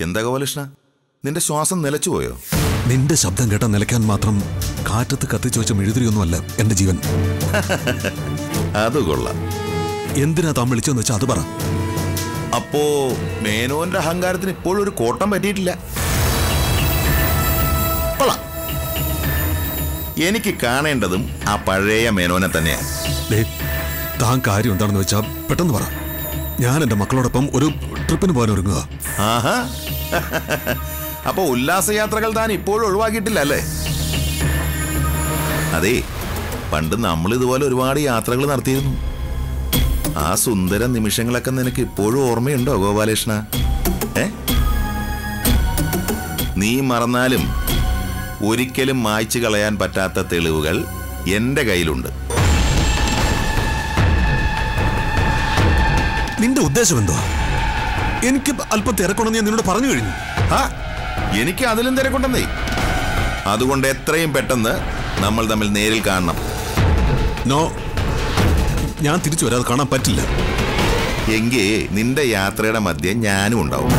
എന്താ ഗോപാലകൃഷ്ണ, നിന്റെ ശ്വാസം നിലച്ചുപോയോ? നിന്റെ ശബ്ദം കേട്ടാൽ നിലയ്ക്കാൻ മാത്രം കാറ്റത്ത് കത്തിച്ചു വെച്ച മെഴുതിരിയൊന്നുമല്ല എന്റെ ജീവൻ. അത് കൊള്ളാം. എന്തിനാ താൻ വിളിച്ചെന്ന് വെച്ചാൽ അത് പറ. അപ്പോ മേനോന്റെ അഹങ്കാരത്തിന് ഇപ്പോഴും ഒരു കോട്ടം പറ്റിയിട്ടില്ല. കൊള്ളാം. എനിക്ക് കാണേണ്ടതും ആ പഴയ മേനോനെ തന്നെയാണ്. താൻ കാര്യം എന്താണെന്ന് വെച്ചാൽ പെട്ടെന്ന് പറ. ഞാൻ എന്റെ മക്കളോടൊപ്പം ഒരു ട്രിപ്പിന് പോകാൻ ഒരുങ്ങുക. ആഹാ, അപ്പൊ ഉല്ലാസയാത്രകൾ താൻ ഇപ്പോഴും ഒഴിവാക്കിയിട്ടില്ല അല്ലേ? അതെ, പണ്ട് നമ്മൾ ഇതുപോലെ ഒരുപാട് യാത്രകൾ നടത്തിയിരുന്നു. ആ സുന്ദര നിമിഷങ്ങളൊക്കെ നിനക്ക് ഇപ്പോഴും ഓർമ്മയുണ്ടോ ഗോപാലകൃഷ്ണ? നീ മറന്നാലും ഒരിക്കലും മായ്ച്ചു കളയാൻ പറ്റാത്ത തെളിവുകൾ എന്റെ കയ്യിലുണ്ട്. നിന്റെ ഉദ്ദേശം എന്തോ? എനിക്ക് അല്പം തിരക്കുണ്ടെന്ന് ഞാൻ നിന്നോട് പറഞ്ഞു കഴിഞ്ഞു. എനിക്ക് അതിലും തിരക്കുണ്ടെന്നേ. അതുകൊണ്ട് എത്രയും പെട്ടെന്ന് നമ്മൾ തമ്മിൽ നേരിൽ കാണണം. നോ, ഞാൻ തിരിച്ചു വരാതെ കാണാൻ പറ്റില്ല. എങ്കിൽ നിന്റെ യാത്രയുടെ മധ്യം ഞാനും ഉണ്ടാവും.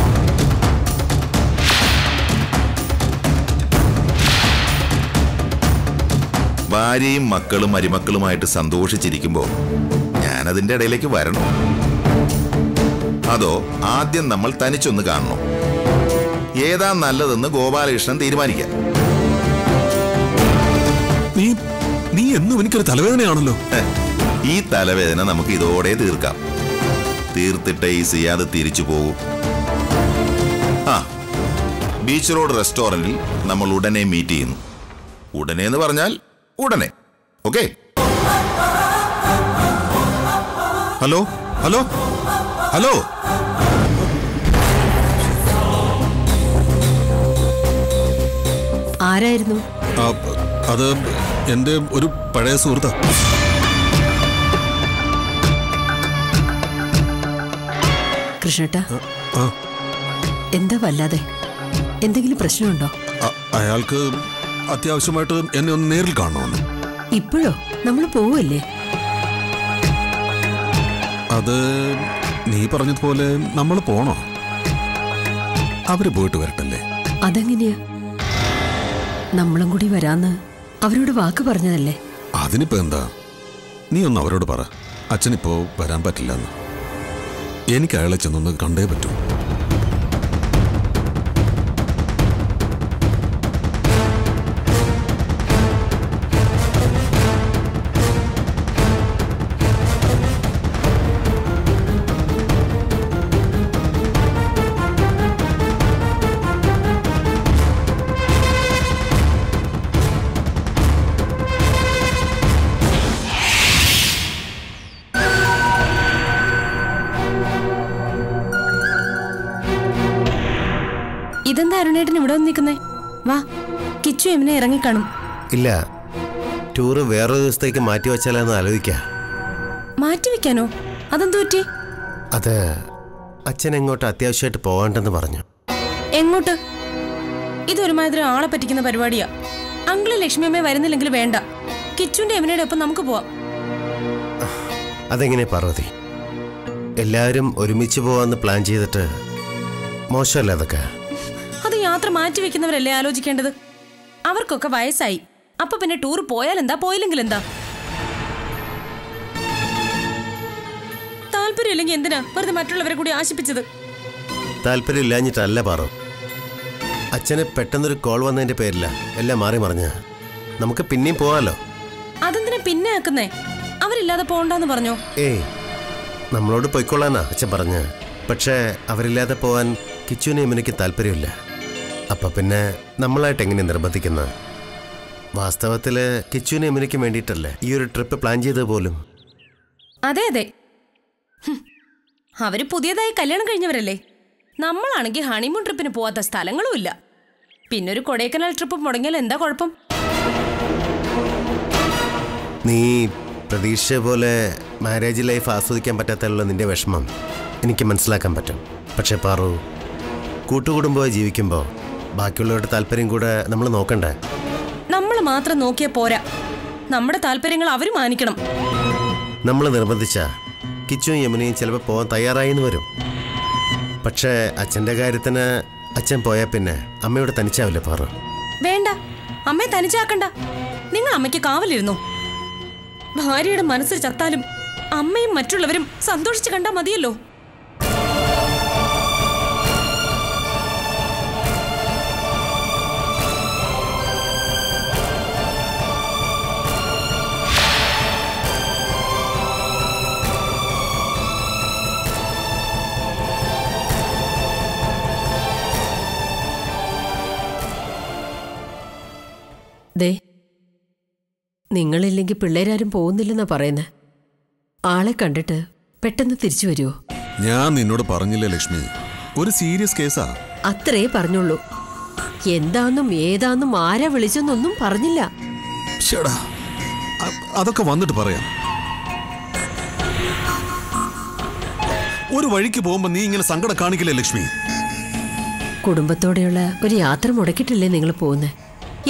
ഭാര്യയും മക്കളും മരുമക്കളുമായിട്ട് സന്തോഷിച്ചിരിക്കുമ്പോൾ ഞാനതിൻ്റെ ഇടയിലേക്ക് വരണോ? അതോ ആദ്യം നമ്മൾ തനിച്ചൊന്ന് കാണണോ? ഏതാ നല്ലതെന്ന് ഗോപാലകൃഷ്ണൻ തീരുമാനിക്കാം. നീ എന്നും എനിക്കൊരു തലവേദനയാണല്ലോ. ഈ തലവേദന നമുക്ക് ഇതോടെ തീർക്കാം. തീർത്തിട്ട് ഈ സിയാദ് തിരിച്ചു പോകും. ബീച്ച് റോഡ് റെസ്റ്റോറന്റിൽ നമ്മൾ ഉടനെ മീറ്റ് ചെയ്യുന്നു. ഉടനെ എന്ന് പറഞ്ഞാൽ ഉടനെ. ഓക്കെ? Hello hello hello. ആരായിരുന്നു? അത് എന്റെ ഒരു പഴയ സുഹൃത്താ. കൃഷ്ണേട്ടാ, എന്താ വല്ലാതെ? എന്തെങ്കിലും പ്രശ്നമുണ്ടോ? അയാൾക്ക് അത്യാവശ്യമായിട്ട് എന്നെ ഒന്ന് നേരിൽ കാണണമെന്ന്. ഇപ്പോഴോ? നമ്മൾ പോവല്ലേ? അത് നീ പറഞ്ഞതുപോലെ നമ്മൾ പോണോ? അവര് പോയിട്ട് വരട്ടല്ലേ? അതെങ്ങനെയാ? നമ്മളും കൂടി വരാന്ന് അവരോട് വാക്ക് പറഞ്ഞതല്ലേ? അതിനിപ്പോ എന്താ? നീ ഒന്ന് അവരോട് പറ, അച്ഛനിപ്പോ വരാൻ പറ്റില്ലെന്ന്. എനിക്ക് അയാളെ ചെന്നൊന്ന് കണ്ടേ പറ്റൂ. ഇതെന്താ അരുണേട്ടൻ ഇവിടെ വന്ന് നിൽക്കുന്നേ? വാ, കിച്ചു എമിനെ ഇറങ്ങിക്കാണും. ഇല്ല, ടൂറ് വേറൊരു ദിവസത്തേക്ക് മാറ്റി വെച്ചാലെന്ന് ആലോചിക്കാം. മാറ്റി വെക്കാനോ? അതെന്തു പറ്റി? അത് അച്ഛൻ എങ്ങോട്ട് അത്യാവശ്യമായിട്ട് പോകണ്ടെന്ന് പറഞ്ഞു. എങ്ങോട്ട്? ഇതൊരുമാതിരി ആളെ പറ്റിക്കുന്ന പരിപാടിയാ. അങ്കിള് ലക്ഷ്മിയമ്മ വരുന്നില്ലെങ്കിൽ വേണ്ട, കിച്ചുവിന്റെ എമിനയുടെ ഒപ്പം നമുക്ക് പോവാം. അതെങ്ങനെ പാർവതി? എല്ലാവരും ഒരുമിച്ച് പോവാന്ന് പ്ലാൻ ചെയ്തിട്ട് മോശമല്ല അതൊക്കെ? അത് യാത്ര മാറ്റി വെക്കുന്നവരല്ലേ ആലോചിക്കേണ്ടത്. അവർക്കൊക്കെ വയസ്സായി. അപ്പൊ പിന്നെ ടൂർ പോയാൽ എന്താ, പോയില്ലെങ്കിൽ എന്താ? താല്പര്യമില്ലെങ്കിൽ എന്തിനാ വെറുതെ മറ്റുള്ളവരെ കൂടി ആശിപ്പിച്ചത്? താല്പര്യമില്ലാഞ്ഞിട്ടല്ല പാറു. അച്ഛന് പെട്ടെന്നൊരു കോൾ വന്നതിന്റെ പേരില്ല എല്ലാം മാറി മറിഞ്ഞ. നമുക്ക് പിന്നെയും പോവാലോ. അതെന്തിനാ പിന്നെ ആക്കുന്നേ? അവരില്ലാതെ പോണ്ടെന്ന് പറഞ്ഞോ? നമ്മളോട് പൊയ്ക്കൊള്ളാനാ അച്ഛൻ പറഞ്ഞ. പക്ഷേ അവരില്ലാതെ പോവാൻ കിച്ചുവിനെയും എനിക്ക് താല്പര്യമില്ല. അപ്പൊ പിന്നെ നമ്മളായിട്ട് എങ്ങനെ നിർബന്ധിക്കുന്ന? വാസ്തവത്തില് കിച്ചുവിനെയും എനിക്ക് വേണ്ടിയിട്ടല്ലേ ഈ ഒരു ട്രിപ്പ് പ്ലാൻ ചെയ്തത് പോലും. അതെ അതെ, അവര് പുതിയതായി കല്യാണം കഴിഞ്ഞവരല്ലേ. നമ്മളാണെങ്കിൽ ഹണിമൂൺ ട്രിപ്പിന് പോവാത്ത സ്ഥലങ്ങളും ഇല്ല. പിന്നൊരു കൊടൈക്കനാൽ ട്രിപ്പ് മുടങ്ങിയാൽ എന്താ കുഴപ്പം? നീ പ്രതീക്ഷ പോലെ മാരേജ് ലൈഫ് ആസ്വദിക്കാൻ പറ്റാത്തുള്ള നിന്റെ വിഷമം എനിക്ക് മനസ്സിലാക്കാൻ പറ്റും. പക്ഷെ പാറു, കൂട്ടുകുടുംബമായി ജീവിക്കുമ്പോൾ ബാക്കിയുള്ളവരുടെ താല്പര്യം കൂടെ നമ്മൾ നോക്കണ്ടേ? നമ്മൾ മാത്രം നോക്കിയാൽ പോരാ, നമ്മുടെ താല്പര്യങ്ങൾ അവർ മാനിക്കണം. നമ്മൾ നിർബന്ധിച്ച കിച്ചുവും യമുനയും ചിലപ്പോൾ പോകാൻ തയ്യാറായിന്ന് വരും. പക്ഷേ അച്ഛൻ്റെ കാര്യത്തിന് അച്ഛൻ പോയാൽ പിന്നെ അമ്മയോട് തനിച്ചാവില്ലേ പാറു? വേണ്ട, അമ്മയെ തനിച്ചാക്കണ്ട. നിങ്ങൾ അമ്മയ്ക്ക് കാവലിരുന്നോ. ഭാര്യയുടെ മനസ്സിൽ ചത്താലും അമ്മയും മറ്റുള്ളവരും സന്തോഷിച്ച് കണ്ടാ മതിയല്ലോ. ദേ, നിങ്ങളില്ലെങ്കിൽ പിള്ളേരാരും പോകുന്നില്ലെന്നാ പറയുന്നത്. ആളെ കണ്ടിട്ട് പെട്ടെന്ന് തിരിച്ചു വരുമോ? ഞാൻ നിന്നോട് പറഞ്ഞില്ലേ ലക്ഷ്മി, ഒരു സീരിയസ് കേസാ. അത്രേ പറഞ്ഞുള്ളൂ. എന്താന്നും ഏതാന്നും ആരാ വിളിച്ചെന്നൊന്നും പറഞ്ഞില്ല. ശ്ശടാ, അതൊക്കെ വന്നിട്ട് പറയാം. ഒരു വഴിക്ക് പോകുമ്പോ നീ ഇങ്ങനെ സങ്കടം കാണിക്കില്ലേ ലക്ഷ്മി? കുടുംബത്തോടെയുള്ള ഒരു യാത്ര മുടക്കിയിട്ടില്ലേ നിങ്ങൾ പോകുന്നത്?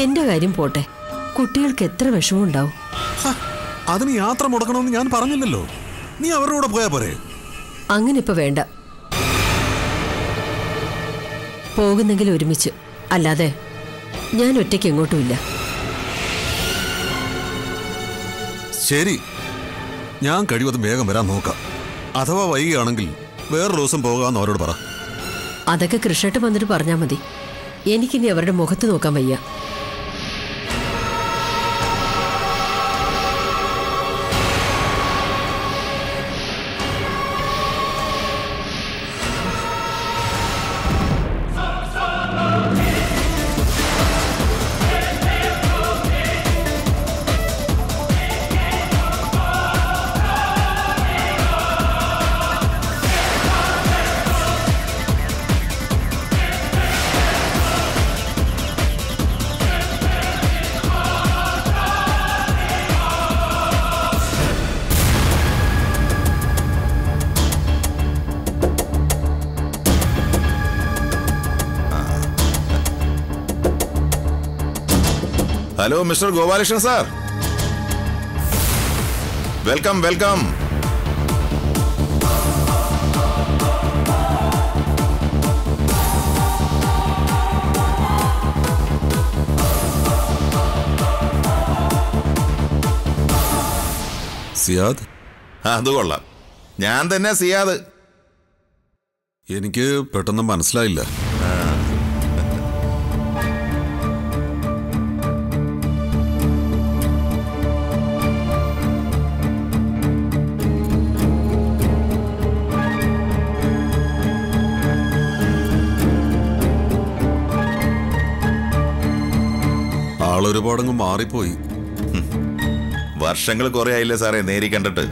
എന്റെ കാര്യം പോട്ടെ, കുട്ടികൾക്ക് എത്ര വിഷമം ഉണ്ടാവും. അതിന് യാത്ര മുടക്കണമെന്ന് ഞാൻ പറഞ്ഞില്ലല്ലോ. നീ അവരുടെ കൂടെ പോയാ പോരെ? അങ്ങനെ ഇപ്പൊ വേണ്ട. പോകുന്നെങ്കിൽ ഒരുമിച്ച്, അല്ലാതെ ഞാൻ ഒറ്റയ്ക്ക് എങ്ങോട്ടുമില്ല. ശരി, ഞാൻ കഴിവതും വേഗം വരാൻ നോക്കാം. അഥവാ വൈകിയാണെങ്കിൽ വേറൊരു ദിവസം പോകാമെന്ന് അവരോട് പറ. അതൊക്കെ കൃഷ്ണേട്ടൻ വന്നിട്ട് പറഞ്ഞാൽ മതി. എനിക്കിനി അവരുടെ മുഖത്ത് നോക്കാൻ വയ്യ. Hello mister Gopalakrishnan sir, welcome welcome. Siyad? അത് കൊള്ളാം, ഞാൻ തന്നെ സിയാദ്. എനിക്ക് പെട്ടെന്ന് മനസ്സിലായില്ല. ആളൊരുപാടങ്ങ് മാറിപ്പോയി. വർഷങ്ങൾ കുറെ ആയില്ലേ സാറേ നേരി കണ്ടിട്ട്,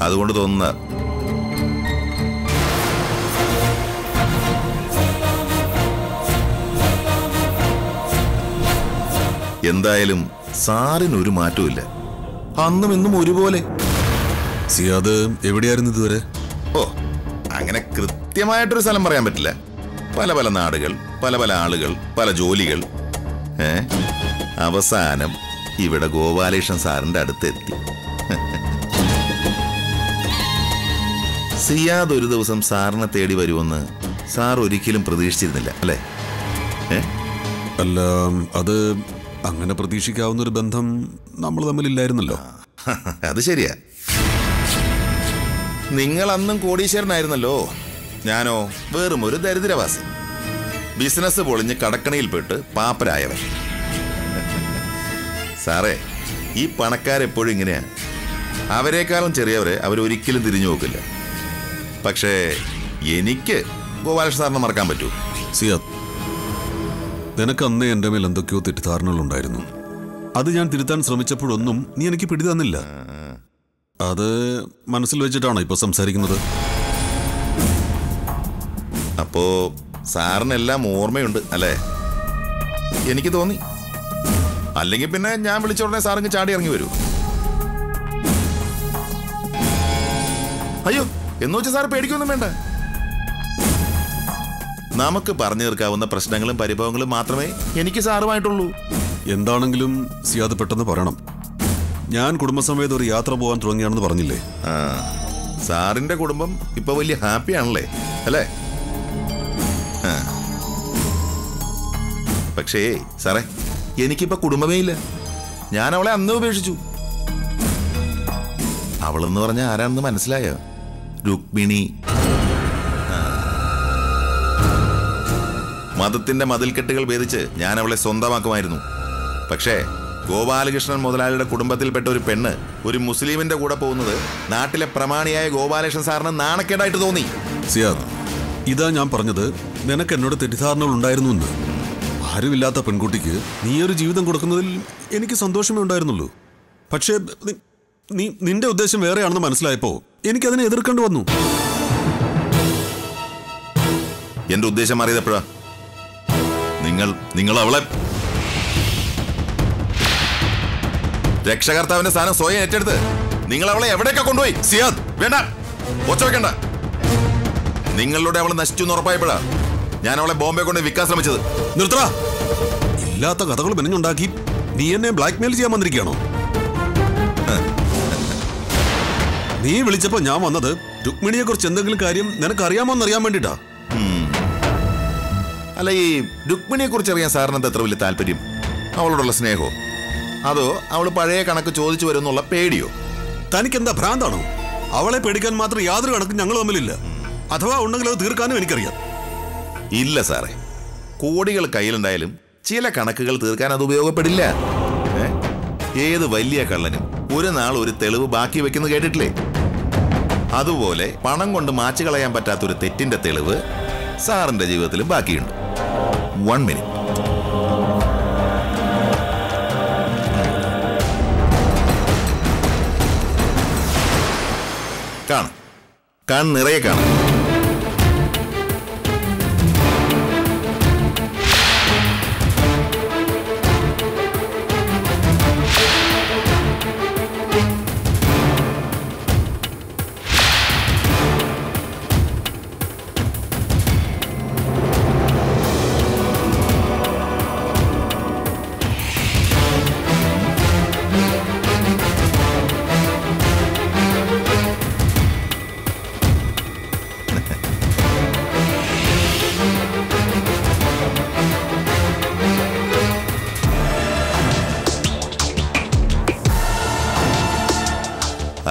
അതുകൊണ്ട് തോന്നുന്ന. എന്തായാലും സാറിനൊരു മാറ്റവും, അന്നും ഇന്നും ഒരുപോലെ. സിയാദ് എവിടെയായിരുന്നു ഇതുവരെ? ഓ, അങ്ങനെ കൃത്യമായിട്ടൊരു സ്ഥലം പറയാൻ പറ്റില്ല. പല പല നാടുകൾ, പല പല ആളുകൾ, പല ജോലികൾ. അവസാനം ഇവിടെ ഗോപാലകൃഷ്ണൻ സാറിന്റെ അടുത്തെത്തി. സിയാദ് ഒരു ദിവസം സാറിനെ തേടി വരുമെന്ന് സാർ ഒരിക്കലും പ്രതീക്ഷിച്ചിരുന്നില്ല അല്ലേ? അല്ല, അത് അങ്ങനെ പ്രതീക്ഷിക്കാവുന്നൊരു ബന്ധം നമ്മൾ തമ്മിലില്ലായിരുന്നല്ലോ. അത് ശരിയാ. നിങ്ങൾ അന്നും കോടീശ്വരനായിരുന്നല്ലോ, ഞാനോ വെറും ഒരു ദരിദ്രവാസി. ബിസിനസ് പൊളിഞ്ഞ് കടക്കണിയിൽപ്പെട്ട് പാപ്പരായവൻ. സാറേ, ഈ പണക്കാരെപ്പോഴും ഇങ്ങനെയാ. അവരെക്കാളും ചെറിയവരെ അവരൊരിക്കലും തിരിഞ്ഞു നോക്കില്ല. പക്ഷേ എനിക്ക് ഗോപാലകൃഷ്ണൻ സാറിനെ മറക്കാൻ പറ്റൂ? സിയാദ്, നിനക്ക് അന്നേ എൻ്റെ മേൽ എന്തൊക്കെയോ തെറ്റിദ്ധാരണകളുണ്ടായിരുന്നു. അത് ഞാൻ തിരുത്താൻ ശ്രമിച്ചപ്പോഴൊന്നും നീ എനിക്ക് പിടി തന്നില്ല. അത് മനസ്സിൽ വെച്ചിട്ടാണോ ഇപ്പൊ സംസാരിക്കുന്നത്? അപ്പോ സാറിനെല്ലാം ഓർമ്മയുണ്ട് അല്ലേ? എനിക്ക് തോന്നി. അല്ലെങ്കിൽ പിന്നെ ഞാൻ വിളിച്ച ഉടനെ സാറിന് ചാടി ഇറങ്ങി വരൂ. അയ്യോ, എന്ന് വെച്ചാൽ സാർ പേടിക്കൊന്നും വേണ്ട. നമുക്ക് പറഞ്ഞു തീർക്കാവുന്ന പ്രശ്നങ്ങളും പരിഭവങ്ങളും മാത്രമേ എനിക്ക് സാറുമായിട്ടുള്ളൂ. എന്താണെങ്കിലും സിയാദ് പെട്ടെന്ന് പറയണം. ഞാൻ കുടുംബസമേതം ഒരു യാത്ര പോകാൻ തുടങ്ങിയാണെന്ന് പറഞ്ഞില്ലേ? സാറിന്റെ കുടുംബം ഇപ്പൊ വലിയ ഹാപ്പിയാണല്ലേ, അല്ലേ? പക്ഷേ സാറേ, എനിക്കിപ്പോ കുടുംബമേ ഇല്ല. ഞാൻ അവളെ അന്ന് ഉപേക്ഷിച്ചു. അവളെന്ന് പറഞ്ഞ ആരാണെന്ന് മനസ്സിലായോ? രുക്മിണി. മതത്തിന്റെ മതിൽക്കെട്ടുകൾ ഭേദിച്ച് ഞാൻ അവളെ സ്വന്തമാക്കുമായിരുന്നു. പക്ഷേ ഗോപാലകൃഷ്ണൻ മുതലാളിയുടെ കുടുംബത്തിൽപ്പെട്ട ഒരു പെണ്ണ് ഒരു മുസ്ലിമിന്റെ കൂടെ പോകുന്നത് നാട്ടിലെ പ്രമാണിയായ ഗോപാലകൃഷ്ണൻ സാറിന് നാണക്കേടായിട്ട് തോന്നി. സിയാദ്, ഇതാ ഞാൻ പറഞ്ഞത്, നിനക്ക് എന്നോട് തെറ്റിദ്ധാരണകൾ ഉണ്ടായിരുന്നു എന്ന്. ആരുമില്ലാത്ത പെൺകുട്ടിക്ക് നീ ഒരു ജീവിതം കൊടുക്കുന്നതിൽ എനിക്ക് സന്തോഷമേ ഉണ്ടായിരുന്നുള്ളൂ. പക്ഷേ നിന്റെ ഉദ്ദേശം വേറെയാണെന്ന് മനസ്സിലായപ്പോ എനിക്കതിനെ എതിർക്കേണ്ടി വന്നു. എന്റെ ഉദ്ദേശം മാറിയതെപ്പോഴാ? നിങ്ങൾ അവളെ രക്ഷകർത്താവിന്റെ സ്ഥാനം സ്വയം ഏറ്റെടുത്ത് നിങ്ങൾ അവളെ എവിടേക്കാ കൊണ്ടുപോയി? സിയാദ്, വേണ്ട, ഒച്ച വെക്കണ്ട. നിങ്ങളുടെ അവളെ നശിച്ചു എന്ന് ഉറപ്പായപ്പോഴാ ഞാൻ അവളെ ബോംബെ കൊണ്ട് വിൽക്കാൻ ശ്രമിച്ചത്. നിർത്തടാ. ഇല്ലാത്ത കഥകൾ മെനഞ്ഞുണ്ടാക്കി നീ എന്നെ ബ്ലാക്ക്മെയിൽ ചെയ്യാൻ വന്നിരിക്കുകയാണോ? നീ വിളിച്ചപ്പോ ഞാൻ വന്നത് രുക്മിണിയെ കുറിച്ച് എന്തെങ്കിലും കാര്യം നിനക്ക് അറിയാമോന്നറിയാൻ വേണ്ടിട്ടാ. അല്ല, ഈ രുക്മിണിയെ കുറിച്ച് അറിയാൻ സാറിന് എത്ര വലിയ താല്പര്യം? അവളോടുള്ള സ്നേഹമോ, അതോ അവള് പഴയ കണക്ക് ചോദിച്ചു വരുന്നുള്ള പേടിയോ? തനിക്കെന്താ ഭ്രാന്താണോ? അവളെ പേടിക്കാൻ മാത്രം യാതൊരു കണക്കും ഞങ്ങൾ തമ്മിലില്ല. അഥവാ ഉണ്ടെങ്കിൽ അത് തീർക്കാനും എനിക്കറിയാം. ഇല്ല സാറേ, കോടികൾ കയ്യിലുണ്ടായാലും ചില കണക്കുകൾ തീർക്കാൻ അത് ഉപയോഗപ്പെടില്ല. ഏത് വലിയ കള്ളനും ഒരു നാൾ ഒരു തെളിവ് ബാക്കി വെക്കുന്ന കേട്ടിട്ടില്ലേ? അതുപോലെ പണം കൊണ്ട് മാച്ചു കളയാൻ പറ്റാത്തൊരു തെറ്റിന്റെ തെളിവ് സാറിന്റെ ജീവിതത്തിൽ ബാക്കിയുണ്ട്. 1 മിനിറ്റ്. കാണാം, നിറയെ കാണാം.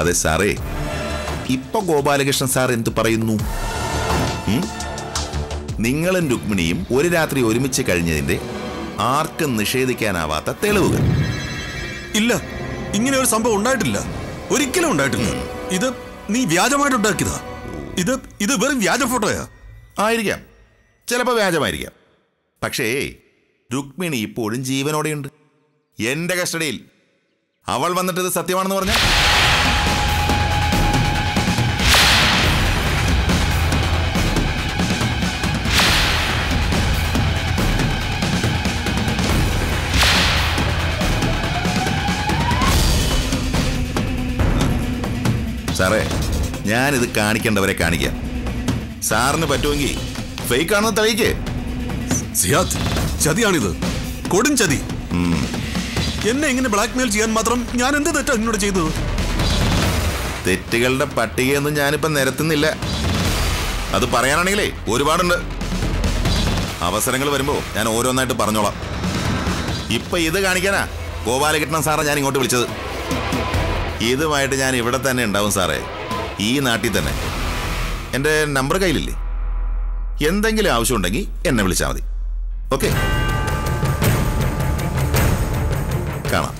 അതെ സാറേ, ഇപ്പൊ ഗോപാലകൃഷ്ണൻ സാർ എന്ത് പറയുന്നു? നിങ്ങളും രുക്മിണിയും ഒരു രാത്രി ഒരുമിച്ച് കഴിഞ്ഞതിന്റെ ആർക്കും നിഷേധിക്കാനാവാത്ത തെളിവുകൾ. ഇല്ല, ഇങ്ങനെ ഒരു സംഭവം ഉണ്ടായിട്ടില്ല, ഒരിക്കലും ഉണ്ടായിട്ടില്ല. ഇത് നീ വ്യാജമായിട്ട് ഉണ്ടാക്കിയതാ. ഇത് വെറും വ്യാജ ഫോട്ടോയാ. ആയിരിക്കാം, ചിലപ്പോ വ്യാജമായിരിക്കാം. പക്ഷേ രുക്മിണി ഇപ്പോഴും ജീവനോടെയുണ്ട്, എന്റെ കസ്റ്റഡിയിൽ. അവൾ വന്നിട്ട് ഇത് സത്യമാണെന്ന് പറഞ്ഞ സാറേ, ഞാനിത് കാണിക്കേണ്ടവരെ കാണിക്കാം. സാറിന് പറ്റുമെങ്കിൽ ഫേക്ക് ആണെന്ന് തെളിയിക്കേ. സിയാദ്, ചതിയാണിത്, കൊടും ചതി. എന്നെ ഇങ്ങനെ ബ്ലാക്ക്മെയിൽ ചെയ്യാൻ മാത്രം ഞാൻ എന്ത് തെറ്റാ നിന്നോട് ചെയ്തത്? തെറ്റുകളുടെ പട്ടികയൊന്നും ഞാനിപ്പം നിരത്തുന്നില്ല. അത് പറയാനാണെങ്കിലേ ഒരുപാടുണ്ട്. അവസരങ്ങൾ വരുമ്പോ ഞാൻ ഓരോന്നായിട്ട് പറഞ്ഞോളാം. ഇപ്പൊ ഇത് കാണിക്കാനാ ഗോപാലകൃഷ്ണൻ സാറെ ഞാൻ ഇങ്ങോട്ട് വിളിച്ചത്. ഇതുമായിട്ട് ഞാൻ ഇവിടെ തന്നെ ഉണ്ടാവും സാറേ, ഈ നാട്ടിൽ തന്നെ. എൻ്റെ നമ്പർ കയ്യിലില്ലേ? എന്തെങ്കിലും ആവശ്യമുണ്ടെങ്കിൽ എന്നെ വിളിച്ചാൽ മതി. ഓക്കെ, കാണാം.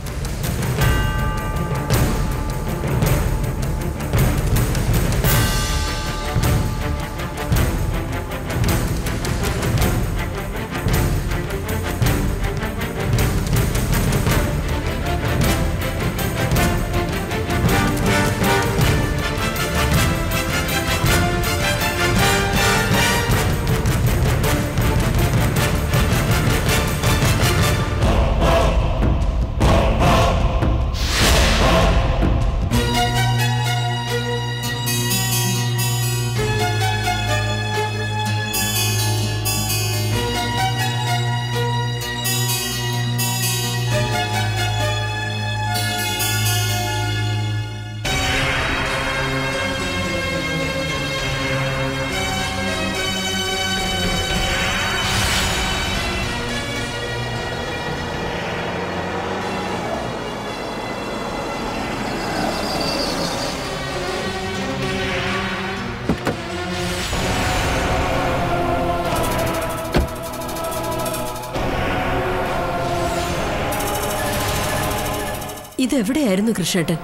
ഇതെവിടെയായിരുന്നു കൃഷ്ണേട്ടൻ?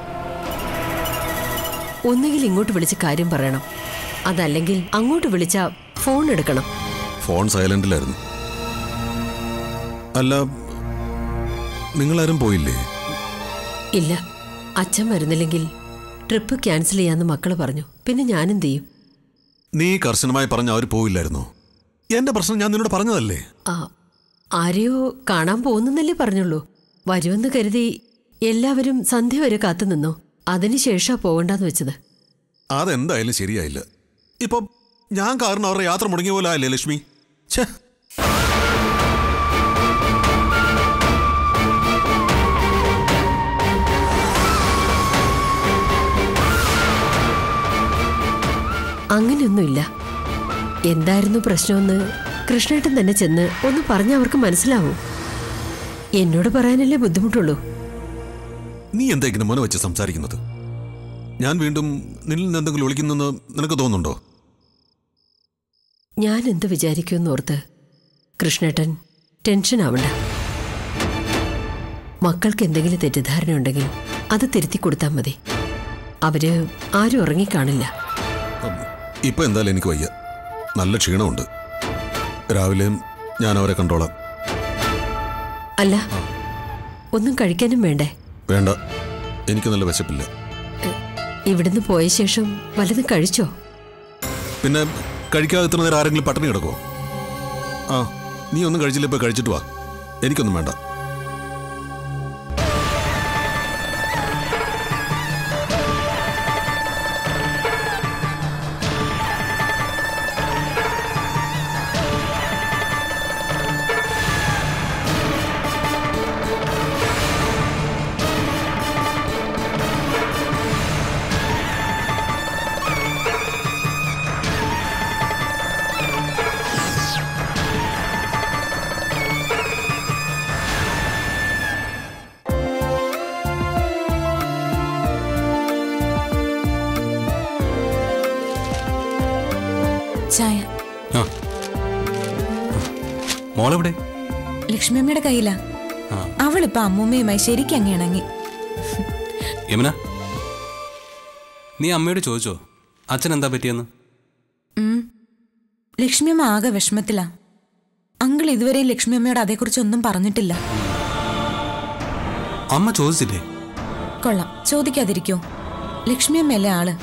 ഒന്നുകിൽ ഇങ്ങോട്ട് വിളിച്ച് കാര്യം പറയണം, അതല്ലെങ്കിൽ അങ്ങോട്ട് വിളിച്ച ഫോൺ എടുക്കണം. ഫോൺ സൈലന്റിലായിരുന്നു. അല്ല, നിങ്ങളാരും പോയില്ലേ? ഇല്ല, അച്ഛൻ വരുന്നില്ലെങ്കിൽ ട്രിപ്പ് ക്യാൻസൽ ചെയ്യാന്ന് മക്കള് പറഞ്ഞു. പിന്നെ ഞാനെന്ത് ചെയ്യും? നീ കർശനമായി പറഞ്ഞ അവർ പോയില്ലായിരുന്നോ? എന്റെ പ്രശ്നം ഞാൻ നിന്നോട് പറഞ്ഞതല്ലേ? ആരെയോ കാണാൻ പോകുന്നല്ലേ പറഞ്ഞുള്ളൂ. വരുമെന്ന് കരുതി എല്ലാവരും സന്ധ്യ വരെ കാത്തുനിന്നു. അതിനുശേഷാ പോകണ്ടെന്ന് വെച്ചത്. അതെന്തായാലും ശരിയായില്ല. ഇപ്പൊ ഞാൻ കാരണം അവരുടെ യാത്ര മുടങ്ങിയ പോലെ ആയില്ലേ ലക്ഷ്മി? ഛേ, അങ്ങനെയൊന്നുമില്ല. എന്തായിരുന്നു പ്രശ്നമെന്ന് കൃഷ്ണേട്ടൻ തന്നെ ചെന്ന് ഒന്ന് പറഞ്ഞ അവർക്ക് മനസ്സിലാവും. എന്നോട് പറയാനല്ലേ ബുദ്ധിമുട്ടുള്ളൂ. നീ എന്താ ഇങ്ങനെ മന വെച്ച് സംസാരിക്കുന്നത്? ഞാൻ വീണ്ടും നിന്നിൽ നിന്ന് എന്തെങ്കിലും വിളിക്കുന്നെന്ന് നിനക്ക് തോന്നുന്നുണ്ടോ? ഞാൻ എന്ത് വിചാരിക്കുമെന്നോർത്ത് കൃഷ്ണേട്ടൻ ടെൻഷൻ ആവണ്ട. മക്കൾക്ക് എന്തെങ്കിലും തെറ്റിദ്ധാരണ ഉണ്ടെങ്കിൽ അത് തിരുത്തി കൊടുത്താൽ മതി. അവര് ആരും ഉറങ്ങിക്കാണില്ല. ഇപ്പൊ എന്തായാലും എനിക്ക് വയ്യ, നല്ല ക്ഷീണമുണ്ട്. രാവിലെയും ഞാൻ അവരെ കണ്ടോളാം. അല്ല, ഒന്നും കഴിക്കാനും വേണ്ടേ? വേണ്ട, എനിക്ക് നല്ല വിശപ്പില്ല. ഇവിടുന്ന് പോയ ശേഷം വല്ലതും കഴിച്ചോ? പിന്നെ കഴിക്കാതെ ഇത്ര നേരം ആരെങ്കിലും പട്ടിണി കിടക്കോ? ആ, നീ ഒന്നും കഴിച്ചില്ല, ഇപ്പൊ കഴിച്ചിട്ട് വാ. എനിക്കൊന്നും വേണ്ട. ചായ. മോളെവിടെ? ലക്ഷ്മിയമ്മയുടെ കയ്യിലാ. അവളിപ്പോ അമ്മൂമ്മയുമായി ശരിക്കും അങ്ങ് ഇണങ്ങി. യമുന, നീ അമ്മയോട് ചോദിച്ചോ അച്ഛൻ എന്താ പറ്റിയെന്ന്? ലക്ഷ്മിയമ്മ ആകെ വിഷമത്തിലാ. അങ്കിൾ ഇതുവരെയും ലക്ഷ്മിയമ്മയോട് അതേക്കുറിച്ച് ഒന്നും പറഞ്ഞിട്ടില്ല. അമ്മ ചോദിച്ചില്ലേ? കൊള്ളാം, ചോദിക്കാതിരിക്കോ? ലക്ഷ്മിയമ്മയല്ലേ ആള്.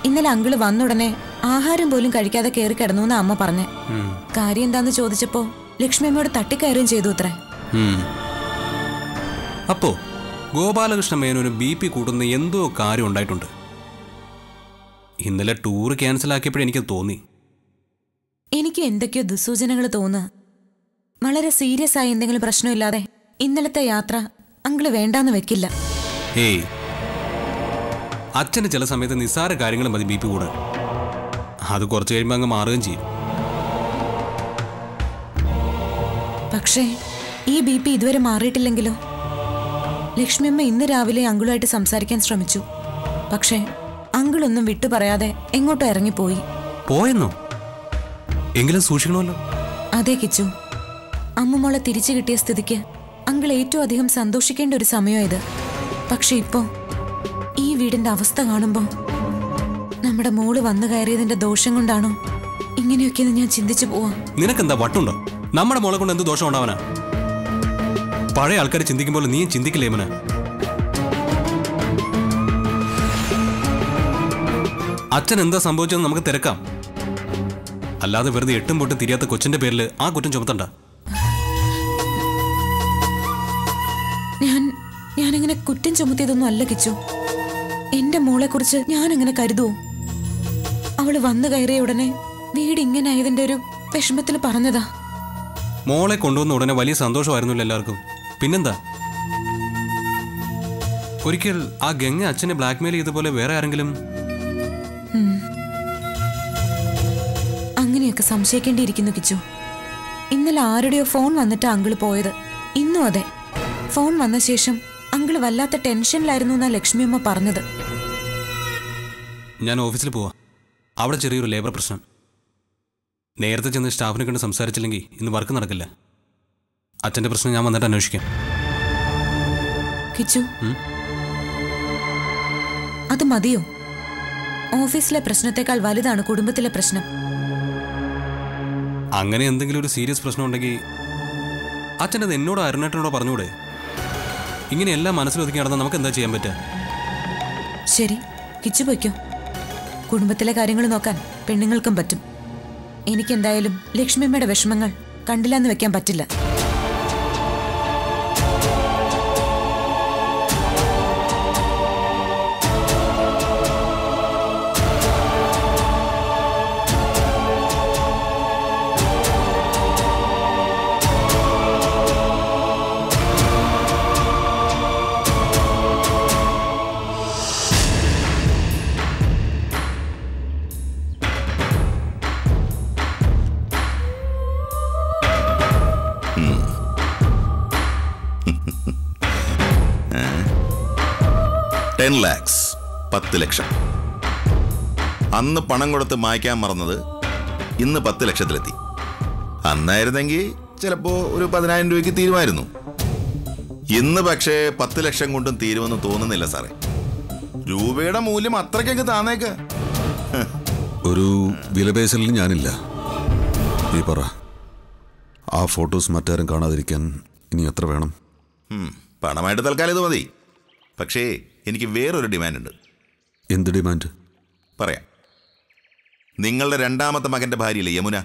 ഇന്നലെ അങ്കിള് വന്നുടനെ ആഹാരം പോലും കഴിക്കാതെ കയറി കിടന്നു എന്ന് അമ്മ പറഞ്ഞേ. കാര്യം എന്താന്ന് ചോദിച്ചപ്പോ ലക്ഷ്മിയമ്മയോട് തട്ടിക്കയറുകയും ചെയ്തു അത്രേ. അപ്പോ ഗോപാലകൃഷ്ണ മേനോന് BP കൂടുന്ന എന്തോ കാര്യം ഉണ്ടായിട്ടുണ്ട്. ഇന്നലെ ടൂർ ക്യാൻസൽ ആക്കിയപ്പോഴെനിക്ക് തോന്നി. എനിക്കും എന്തൊക്കെയോ ദുസ്സൂചനകൾ തോന്നുക. വളരെ സീരിയസ് ആയി എന്തെങ്കിലും പ്രശ്നമില്ലാതെ ഇന്നലത്തെ യാത്ര അങ്കിള് വേണ്ടാന്ന് വെക്കില്ല. ഏയ്, അച്ഛന് ചില സമയത്ത് നിസ്സാര കാര്യങ്ങൾ മതി BP കൂടാൻ. അത് കുറച്ച് കഴിയുമ്പോൾ അങ്ങ് മാറുകയും ചെയ്യും. പക്ഷേ ഈ BP ഇതുവരെ മാറിയിട്ടില്ലെങ്കിലോ? ലക്ഷ്മിയമ്മ ഇന്ന് രാവിലെ അങ്കിളുമായിട്ട് സംസാരിക്കാൻ ശ്രമിച്ചു. പക്ഷേ അങ്കിളൊന്നും വിട്ടു പറയാതെ എങ്ങോട്ടോ ഇറങ്ങിപ്പോയി. പോയെന്നോ? എങ്കിലും സൂക്ഷിക്കണമല്ലോ. അതെ കിച്ചു, അമ്മുമോളെ തിരിച്ചു കിട്ടിയ സ്ഥിതിക്ക് അങ്കിൾ ഏറ്റവും അധികം സന്തോഷിക്കേണ്ട ഒരു സമയം ഇത്. പക്ഷെ ഇപ്പോ ഈ വീടിന്റെ അവസ്ഥ കാണുമ്പോ നമ്മുടെ മോള് വന്നു കയറിയതിന്റെ ദോഷം കൊണ്ടാണോ ഇങ്ങനെയൊക്കെയെന്ന് ഞാൻ ചിന്തിച്ചു പോവാ. നിനക്കെന്താ വട്ടുണ്ടോ? നമ്മുടെ മോളെ കൊണ്ട് എന്ത് ദോഷം ഉണ്ടാവാനാ? പഴയ ആൾക്കാർ ചിന്തിക്കുമ്പോൾ നീയും ചിന്തിക്കില്ലേ യമുന? അച്ഛൻ എന്താ സംഭവിച്ചതെന്ന് നമുക്ക് തിരക്കാം. അല്ലാതെ വെറുതെ എട്ടും പൊട്ടും തിരിയാത്ത കൊച്ചിന്റെ പേരിൽ ആ കുറ്റം ചുമത്തണ്ട. ഞാനങ്ങനെ കുറ്റം ചുമത്തിയതൊന്നും അല്ല കിച്ചു. എന്റെ മോളെ കുറിച്ച് ഞാനങ്ങനെ കരുതുവോ? അവള് വന്നു കയറിയ ഉടനെ വീട് ഇങ്ങനെ ആയതിന്റെ ഒരു വിഷമത്തിൽ പറഞ്ഞതാ. മോളെ കൊണ്ടുവന്ന ഉടനെ വലിയ സന്തോഷമായിരുന്നില്ല എല്ലാവർക്കും. പിന്നെന്താ? ഒരിക്കൽ ആ ഗംഗ അച്ഛനെ ബ്ലാക്ക്മെയിൽ ചെയ്തപോലെ വേറെ ആരെങ്കിലും? അങ്ങനെയൊക്കെ സംശയിക്കേണ്ടിയിരിക്കുന്നു കിച്ചു. ഇന്നലെ ആരുടെയോ ഫോൺ വന്നിട്ട് അങ്കിള് പോയത്. ഇന്നും അതെ, ഫോൺ വന്ന ശേഷം അങ്കിള് വല്ലാത്ത ടെൻഷനിലായിരുന്നു എന്നാ ലക്ഷ്മിയമ്മ പറഞ്ഞത്. ഞാൻ ഓഫീസിൽ പോവാ. അവിടെ ചെറിയൊരു ലേബർ പ്രശ്നം. നേരത്തെ ചെന്ന് സ്റ്റാഫിനെ കണ്ട് സംസാരിച്ചില്ലെങ്കിൽ ഇന്ന് വർക്ക് നടക്കില്ല. അച്ഛൻ്റെ പ്രശ്നം ഞാൻ വന്നിട്ട് അന്വേഷിക്കാം. കിച്ചു, അത് മതിയോ? ഓഫീസിലെ പ്രശ്നത്തെക്കാൾ വലുതാണ് കുടുംബത്തിലെ പ്രശ്നം. അങ്ങനെ എന്തെങ്കിലും ഒരു സീരിയസ് പ്രശ്നം ഉണ്ടെങ്കിൽ അച്ഛനത് എന്നോടോ അരുണേട്ടനോടോ പറഞ്ഞൂടെ? ഇങ്ങനെ എല്ലാം മനസ്സിലൊതുക്കി നടന്നാൽ നമുക്ക് എന്താ ചെയ്യാൻ പറ്റുക? ശരി, കിച്ചു പൊയ്ക്കോ. കുടുംബത്തിലെ കാര്യങ്ങൾ നോക്കാൻ പെണ്ണുങ്ങൾക്കും പറ്റും. എനിക്കെന്തായാലും ലക്ഷ്മിയമ്മയുടെ വിഷമങ്ങൾ കണ്ടില്ലെന്ന് വെക്കാൻ പറ്റില്ല. lakhs 10 ലക്ഷം. അന്ന് പണം കൊടുത്ത് മായ്ക്കാൻ മറന്നത് ഇന്ന് 10 ലക്ഷത്തിലെത്തി. അന്നായിരുന്നെങ്കിൽ ചിലപ്പോ ഒരു 10,000 രൂപയ്ക്ക് തീരുമായിരുന്നു. ഇന്ന് പക്ഷേ 10 ലക്ഷം കൊണ്ടും തീരുമെന്ന് തോന്നുന്നില്ല സാറേ. രൂപയുടെ മൂല്യം അത്രയ്ക്കൊക്കെ താന്നേക്ക്. ഒരു വിലപേശലിന് ഞാനില്ല. നീ പറ, ആ ഫോട്ടോസ് മറ്റാരും കാണാതിരിക്കാൻ ഇനി എത്ര വേണം? പണമായിട്ട് തൽക്കാലം ഇത് മതി. പക്ഷേ എനിക്ക് വേറൊരു ഡിമാൻഡ് ഉണ്ട്. എന്ത് ഡിമാൻഡ്? പറയാം. നിങ്ങളുടെ രണ്ടാമത്തെ മകന്റെ ഭാര്യയില്ലേ യമുന,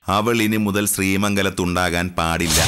അവൾ ഇനി മുതൽ ശ്രീമംഗലത്തുണ്ടാകാൻ പാടില്ല.